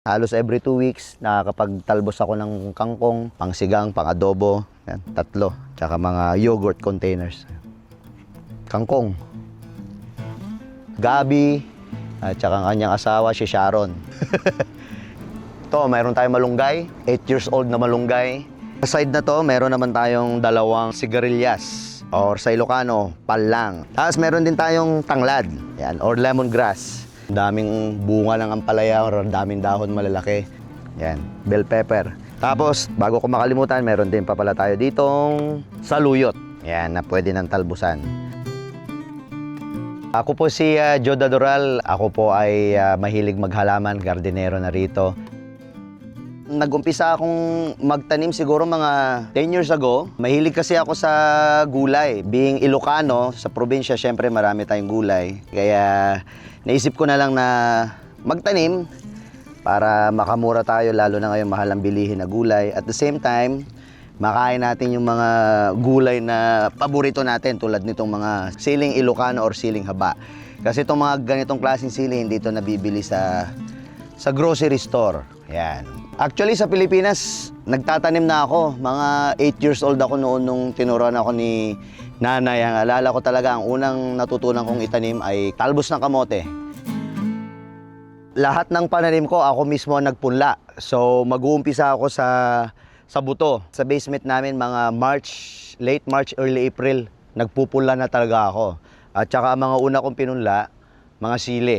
Halos every 2 weeks, nakakapagtalbos ako ng kangkong, pangsigang, pang-adobo. Yan, 3. Tsaka mga yogurt containers. Kangkong. Gabi, at tsaka ang kanyang asawa, si Sharon. Ito, mayroon tayong malunggay, 8 years old na malunggay. Sa side na to, meron naman tayong 2 sigarilyas, or sa Ilocano, palang. Tapos meron din tayong tanglad, yan, or lemongrass. Daming bunga ng ampalaya or daming dahon malalaki. Yan, bell pepper. Tapos, bago ko makalimutan, meron din pa pala tayo ditong saluyot. Yan, na pwede ng talbusan. Ako po si Joe Dadoral. Ako po ay mahilig maghalaman, gardenero na rito. Nag-umpisa akong magtanim siguro mga 10 years ago. Mahilig kasi ako sa gulay. Being Ilocano, sa probinsya, syempre marami tayong gulay. Kaya naisip ko na lang na magtanim para makamura tayo, lalo na ngayon mahal ang bilihin na gulay. At the same time, makain natin yung mga gulay na paborito natin tulad nitong mga siling Ilocano or siling haba. Kasi itong mga ganitong klaseng sili, hindi ito nabibili sa grocery store. Yan. Actually, sa Pilipinas, nagtatanim na ako. Mga 8 years old ako noon nung tinuruan ako ni nanay. Ang alala ko talaga, ang unang natutunan kong itanim ay talbos ng kamote. Lahat ng pananim ko, ako mismo ang nagpunla. So, mag-uumpisa ako sa buto. Sa basement namin, mga late March, early April, nagpupula na talaga ako. At saka ang mga una kong pinunla, mga sili.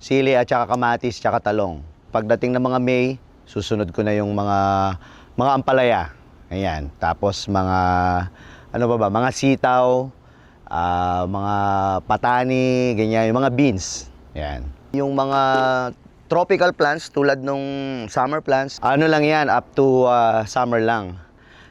Sili at saka kamatis, saka talong. Pagdating ng mga May, susunod ko na yung mga ampalaya. Ayan. Tapos mga sitaw, mga patani, ganyan, yung mga beans. Ayan. Yung mga tropical plants tulad nung summer plants, ano lang yan, up to summer lang.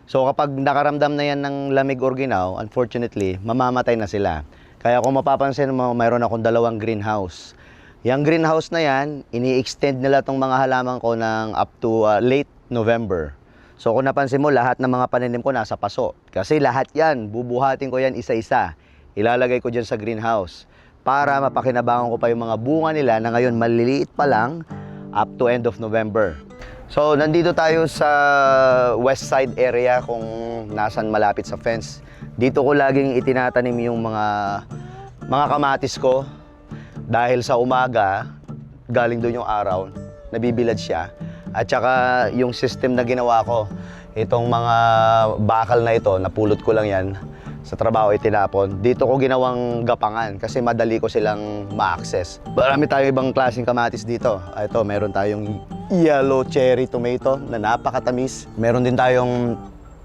So kapag nakaramdam na yan ng lamig or ginaw, unfortunately, mamamatay na sila. Kaya kung mapapansin mo, mayroon akong 2 greenhouse. Yung greenhouse na yan, ini-extend nila tong mga halaman ko ng up to late November. So kung napansin mo, lahat ng mga pananim ko nasa paso. Kasi lahat yan, bubuhatin ko yan isa-isa. Ilalagay ko dyan sa greenhouse para mapakinabangan ko pa yung mga bunga nila na ngayon maliliit pa lang up to end of November. So nandito tayo sa west side area kung nasan malapit sa fence. Dito ko laging itinatanim yung mga kamatis ko. Dahil sa umaga, galing doon yung araw, nabibilad siya. At saka yung system na ginawa ko, itong mga bakal na ito, napulot ko lang yan, sa trabaho itinapon. Dito ko ginawang gapangan kasi madali ko silang ma-access. Marami tayong ibang klaseng kamatis dito. Ito, meron tayong yellow cherry tomato na napakatamis. Meron din tayong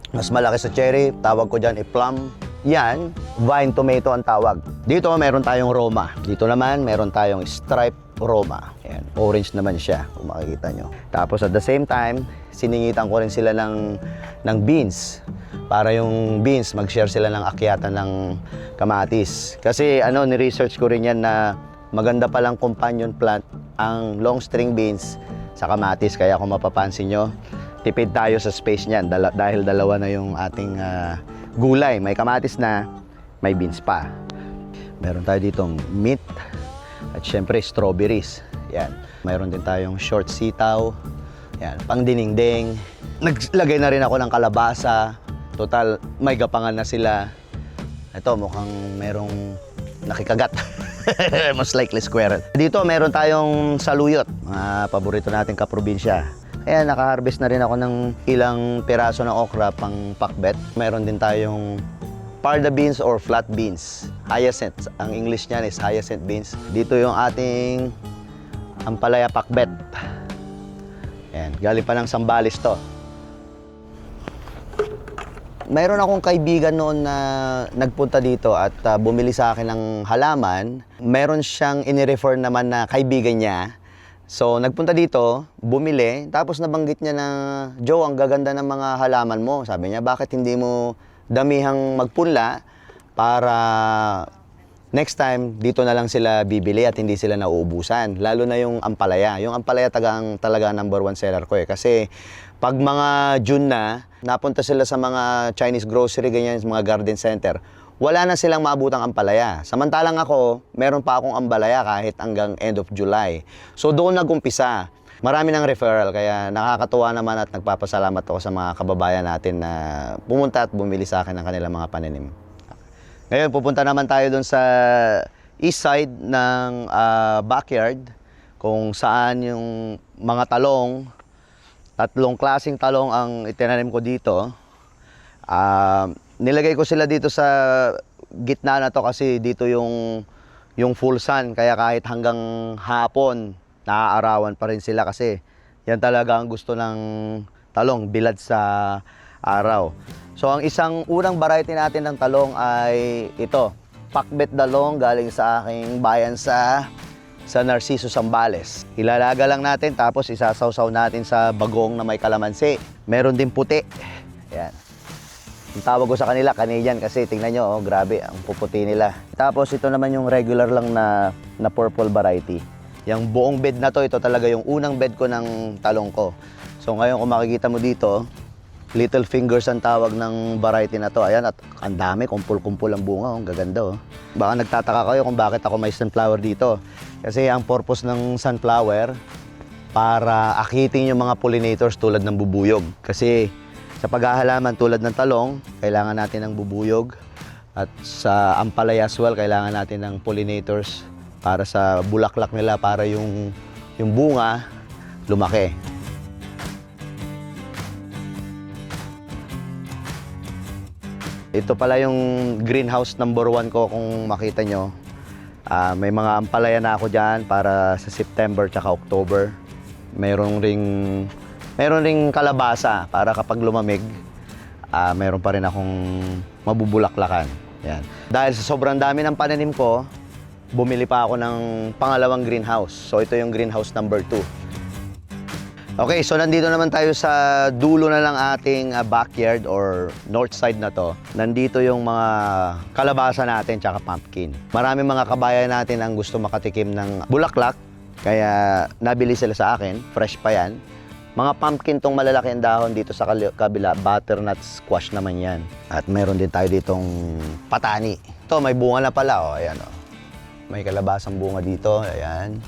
mas malaki sa cherry, tawag ko dyan plum. Yan, vine tomato ang tawag. Dito meron tayong Roma. Dito naman meron tayong striped Roma. Yan, orange naman siya kung makikita nyo. Tapos at the same time, siningitan ko rin sila ng beans. Para yung beans, mag-share sila ng akyatan ng kamatis. Kasi ni-research ko rin yan na maganda palang companion plant ang long string beans sa kamatis. Kaya kung mapapansin nyo, tipid tayo sa space niyan dahil 2 na yung ating gulay. May kamatis na, may beans pa. Meron tayo ditong mint at syempre strawberries. Yan. Mayroon din tayong short sitaw. Yan, pang dinengdeng. Naglagay na rin ako ng kalabasa. Total, may gapangan na sila. Ito, mukhang merong nakikagat. Most likely squirrel. Dito, meron tayong saluyot. Mga paborito nating kaprobinsya. Kaya naka-harvest na rin ako ng ilang piraso ng okra pang pakbet. Meron din tayong parda beans or flat beans. Hyacinth. Ang English niyan is hyacinth beans. Dito yung ating ampalaya pakbet. Ayan, galing pa ng Sambales to. Mayroon akong kaibigan noon na nagpunta dito at bumili sa akin ng halaman. Meron siyang inirefer naman na kaibigan niya. So, nagpunta dito, bumili, tapos nabanggit niya na, Joe, ang gaganda ng mga halaman mo. Sabi niya, bakit hindi mo damihang magpunla para next time, dito na lang sila bibili at hindi sila nauubusan. Lalo na yung ampalaya. Yung ampalaya talaga number 1 seller ko eh. Kasi pag mga June na, napunta sila sa mga Chinese grocery, ganyan, mga garden center, wala na silang maabutang ampalaya. Samantalang ako, meron pa akong ampalaya kahit hanggang end of July. So doon nag-umpisa. Marami ng referral, kaya nakakatuwa naman at nagpapasalamat ako sa mga kababayan natin na pumunta at bumili sa akin ng kanilang mga pananim. Ngayon, pupunta naman tayo doon sa east side ng backyard, kung saan yung mga talong, 3 klaseng talong ang itinanim ko dito. Nilagay ko sila dito sa gitna na to kasi dito yung full sun, kaya kahit hanggang hapon naaarawan pa rin sila kasi yan talaga ang gusto ng talong, bilad sa araw. So ang isang unang variety natin ng talong ay ito, Pakbet Dalong, galing sa aking bayan sa Narciso, Zambales. Ilalaga lang natin tapos isasawsaw natin sa bagong na may kalamansi. Meron din puti. Yan. Ang tawag ko sa kanila, Canadian, kasi tingnan nyo, oh, grabe, ang puputi nila. Tapos ito naman yung regular lang na purple variety. Yung buong bed na to, ito talaga yung unang bed ko ng talong ko. So ngayon kung makikita mo dito, little fingers ang tawag ng variety na to. Ayan, at ang dami, kumpul-kumpul ang bunga, ang gaganda. Oh. Baka nagtataka kayo kung bakit ako may sunflower dito. Kasi ang purpose ng sunflower, para akitin yung mga pollinators tulad ng bubuyog. Kasi sa paghahalaman tulad ng talong, kailangan natin ng bubuyog. At sa ampalaya as well, kailangan natin ng pollinators para sa bulaklak nila, para yung bunga lumaki. Ito pala yung greenhouse number 1 ko, kung makita nyo. May mga ampalaya na ako dyan para sa September tsaka October. Meron ring kalabasa para kapag lumamig, meron pa rin akong mabubulaklakan. Yan. Dahil sa sobrang dami ng pananim ko, bumili pa ako ng pangalawang greenhouse. So ito yung greenhouse number 2. Okay, so nandito naman tayo sa dulo na lang ating backyard or north side na to. Nandito yung mga kalabasa natin tsaka pumpkin. Maraming mga kabayan natin ang gusto makatikim ng bulaklak, kaya nabili sila sa akin, fresh pa yan. Mga pumpkin tong malalaki ang dahon dito sa kabila, butternut squash naman yan. At meron din tayo ditong patani. Ito, may bunga na pala, oh, ayan, oh. May kalabasang bunga dito, ayan.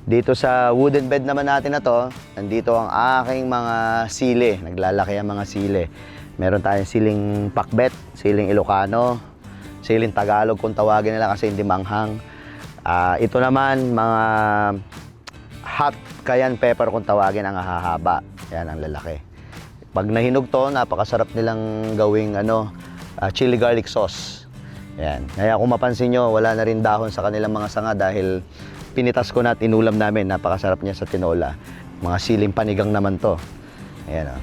Dito sa wooden bed naman natin na to, nandito ang aking mga sili. Naglalaki ang mga sili. Meron tayong siling Pakbet, siling Ilocano, siling Tagalog kung tawagin nila kasi hindi manghang. Ito naman, mga hot cayenne pepper kung tawagin, ang hahaba. Yan ang lalaki. Pag nahinog to, napakasarap nilang gawing chili garlic sauce. Yan. Kaya kung mapansin nyo, wala na rin dahon sa kanilang mga sanga dahil pinitas ko na at inulam namin. Napakasarap niya sa tinola. Mga siling panigang naman to. Ayan, oh.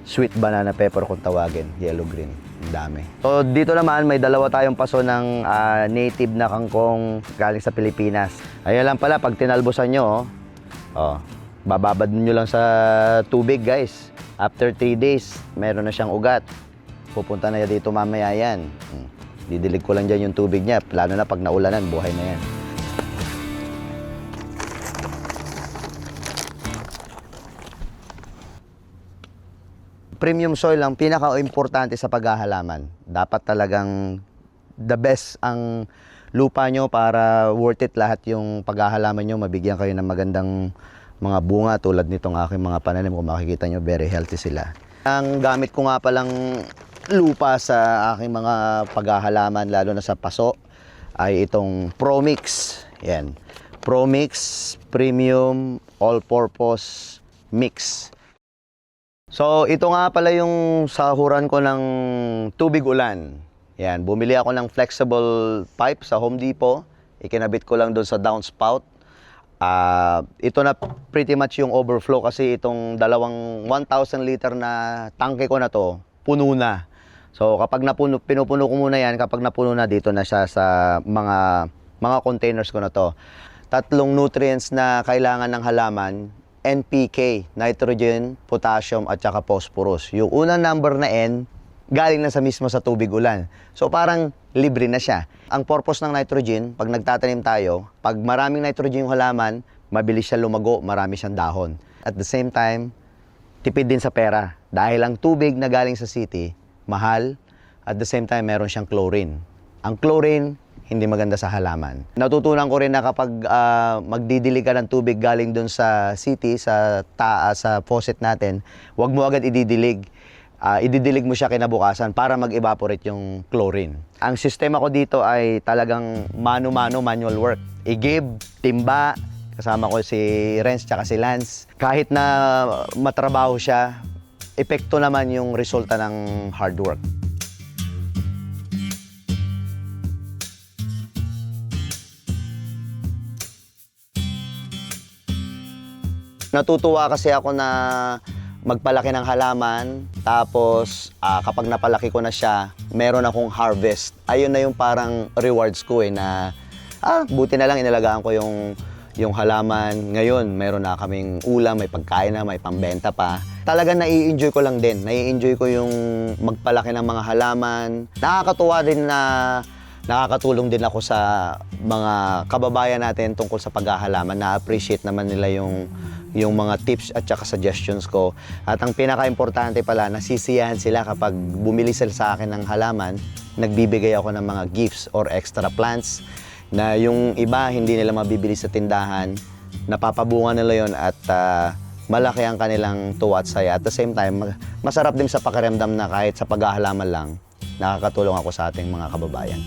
Sweet banana pepper kung tawagin. Yellow-green. Ang dami. So dito naman, may dalawa tayong paso ng native na kangkong galing sa Pilipinas. Ayan lang pala, pag tinalbosan nyo, bababad nyo lang sa tubig, guys. After 3 days, meron na siyang ugat. Pupunta na dito mamaya yan. Didilig ko lang dyan yung tubig niya. Lalo na pag naulanan, buhay na yan. Premium soil ang pinaka-importante sa paghahalaman. Dapat talagang the best ang lupa nyo para worth it lahat yung paghahalaman nyo. Mabigyan kayo ng magandang mga bunga tulad nitong aking mga pananim. Kung makikita nyo, very healthy sila. Ang gamit ko nga palang lupa sa aking mga paghahalaman, lalo na sa paso, ay itong Promix. Yan. Promix Premium All-Purpose Mix. So, ito nga pala yung sahuran ko ng tubig ulan. Yan, bumili ako ng flexible pipe sa Home Depot. Ikinabit ko lang doon sa downspout. Ito na pretty much yung overflow kasi itong dalawang 1,000 liter na tangke ko na to, puno na. So, kapag pinupuno ko muna yan, kapag napuno na, dito na siya sa mga containers ko na to. 3 nutrients na kailangan ng halaman: NPK, nitrogen, potassium, at saka phosphorus. Yung unang number na N, galing na mismo sa tubig ulan. So parang libre na siya. Ang purpose ng nitrogen, pag nagtatanim tayo, pag maraming nitrogen yung halaman, mabilis siya lumago, marami siyang dahon. At the same time, tipid din sa pera. Dahil ang tubig na galing sa city, mahal, at the same time, meron siyang chlorine. Ang chlorine, hindi maganda sa halaman. Natutunan ko rin na kapag magdidilig ka ng tubig galing doon sa city, sa taas, sa faucet natin, huwag mo agad ididilig. Ididilig mo siya kinabukasan para mag-evaporate yung chlorine. Ang sistema ko dito ay talagang mano-mano manual work. I-give, timba, kasama ko si Renz tsaka si Lance. Kahit na matrabaho siya, epekto naman yung resulta ng hard work. Natutuwa kasi ako na magpalaki ng halaman, tapos kapag napalaki ko na siya, meron akong harvest. Ayun na yung parang rewards ko na buti na lang inalagaan ko yung halaman. Ngayon, meron na kaming ulam, may pagkain na, may pambenta pa. Talagang nai-enjoy ko lang din. Nai-enjoy ko yung magpalaki ng mga halaman. Nakakatuwa din na nakakatulong din ako sa mga kababayan natin tungkol sa paghahalaman. Na-appreciate naman nila yung mga tips at saka suggestions ko. At ang pinaka-importante pala, nasisiyahan sila kapag bumili sila sa akin ng halaman, nagbibigay ako ng mga gifts or extra plants na yung iba hindi nila mabibili sa tindahan, napapabunga nila yon at malaki ang kanilang tuwa at saya. At the same time, masarap din sa pakiramdam na kahit sa paghahalaman lang, nakakatulong ako sa ating mga kababayan.